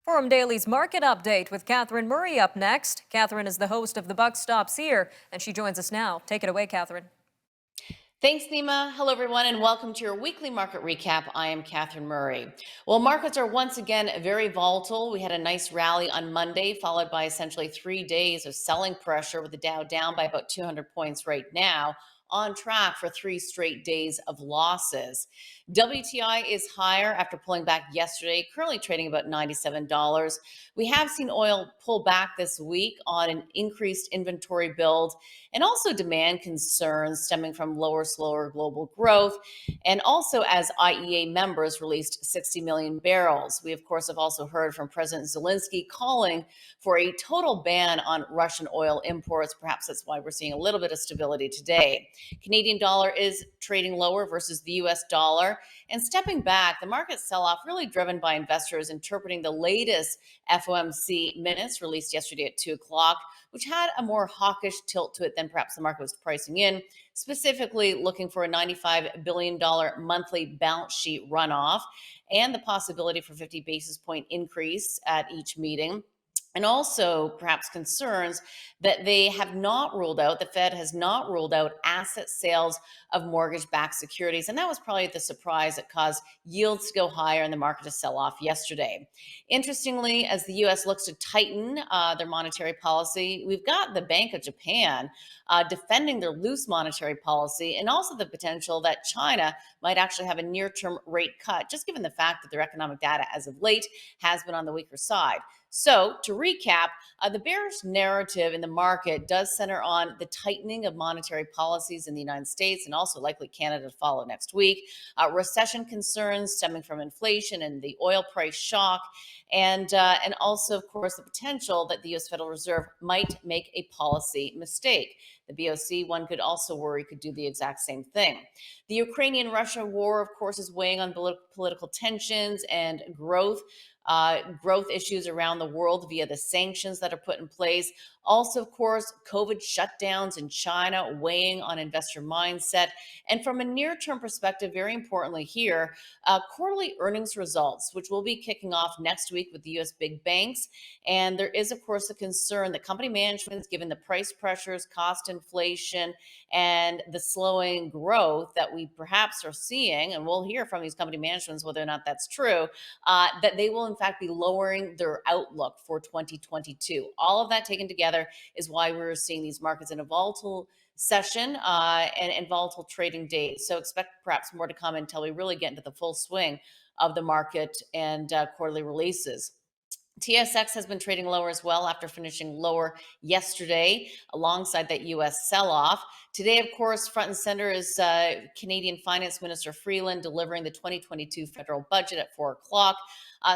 Forum Daily's market update with Catherine Murray up next. Catherine is the host of The Buck Stops Here, and she joins us now. Take it away, Catherine. Thanks, Nima. Hello, everyone, and welcome to your weekly market recap. I am Catherine Murray. Well, markets are once again very volatile. We had a nice rally on Monday, followed by essentially 3 days of selling pressure, with the Dow down by about 200 points right now, on track for 3 straight days of losses. WTI is higher after pulling back yesterday, currently trading about $97. We have seen oil pull back this week on an increased inventory build and also demand concerns stemming from slower global growth, and also as IEA members released 60 million barrels. We, of course, have also heard from President Zelensky calling for a total ban on Russian oil imports. Perhaps that's why we're seeing a little bit of stability today. Canadian dollar is trading lower versus the US dollar. And stepping back, the market sell-off really driven by investors interpreting the latest FOMC minutes released yesterday at 2 o'clock, which had a more hawkish tilt to it than perhaps the market was pricing in, specifically looking for a $95 billion monthly balance sheet runoff and the possibility for 50 basis point increase at each meeting. And also perhaps concerns that they have not ruled out, the Fed has not ruled out asset sales of mortgage-backed securities. And that was probably the surprise that caused yields to go higher and the market to sell off yesterday. Interestingly, as the U.S. looks to tighten their monetary policy, we've got the Bank of Japan defending their loose monetary policy, and also the potential that China might actually have a near-term rate cut, just given the fact that their economic data as of late has been on the weaker side. So, to recap, the bearish narrative in the market does center on the tightening of monetary policies in the United States and also likely Canada to follow next week, recession concerns stemming from inflation and the oil price shock, and also, of course, the potential that the U.S. Federal Reserve might make a policy mistake. The BOC, one could also worry, could do the exact same thing. The Ukrainian-Russia war, of course, is weighing on political tensions and growth issues around the world via the sanctions that are put in place. Also, of course, COVID shutdowns in China weighing on investor mindset. And from a near-term perspective, very importantly here, quarterly earnings results, which will be kicking off next week with the U.S. big banks. And there is, of course, a concern that company managements, given the price pressures, cost inflation, and the slowing growth that we perhaps are seeing, and we'll hear from these company managements whether or not that's true, that they will in fact be lowering their outlook for 2022. All of that taken together is why we're seeing these markets in a volatile session and volatile trading days. So expect perhaps more to come until we really get into the full swing of the market and quarterly releases. TSX has been trading lower as well after finishing lower yesterday alongside that U.S. sell-off. Today, of course, front and center is Canadian Finance Minister Freeland delivering the 2022 federal budget at 4 o'clock.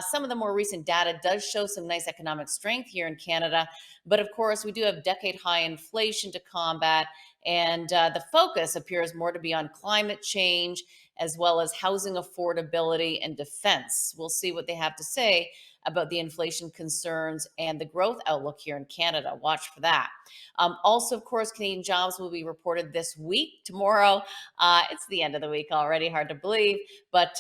Some of the more recent data does show some nice economic strength here in Canada, but of course, we do have decade-high inflation to combat, and the focus appears more to be on climate change as well as housing affordability and defense. We'll see what they have to say about the inflation concerns and the growth outlook here in Canada. Watch for that. Also, of course, Canadian jobs will be reported this week. Tomorrow, it's the end of the week already, hard to believe, but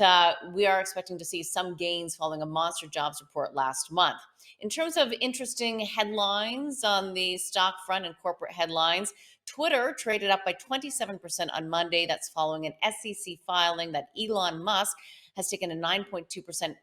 we are expecting to see some gains following a monster jobs report last month. In terms of interesting headlines on the stock front and corporate headlines, Twitter traded up by 27% on Monday. That's following an SEC filing that Elon Musk has taken a 9.2%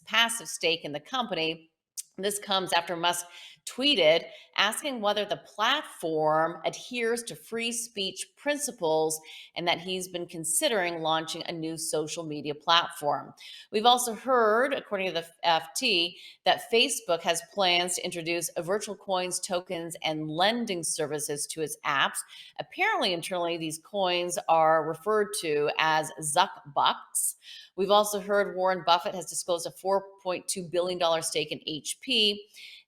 passive stake in the company. This comes after Musk tweeted asking whether the platform adheres to free speech principles and that he's been considering launching a new social media platform. We've also heard, according to the FT, that Facebook has plans to introduce virtual coins, tokens, and lending services to its apps. Apparently, internally, these coins are referred to as Zuck Bucks. We've also heard Warren Buffett has disclosed a $4.2 billion stake in HP.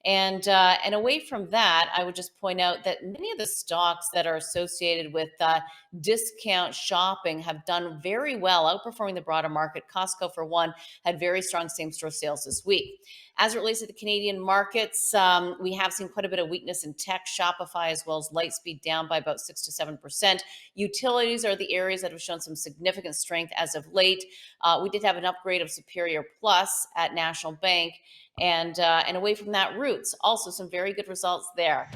And away from that, I would just point out that many of the stocks that are associated with discount shopping have done very well, outperforming the broader market. Costco, for one, had very strong same-store sales this week. As it relates to the Canadian markets, we have seen quite a bit of weakness in tech, Shopify, as well as Lightspeed down by about 6 to 7%. Utilities are the areas that have shown some significant strength as of late, We did have an upgrade of Superior Plus at National Bank. And away from that, Roots, also some very good results there.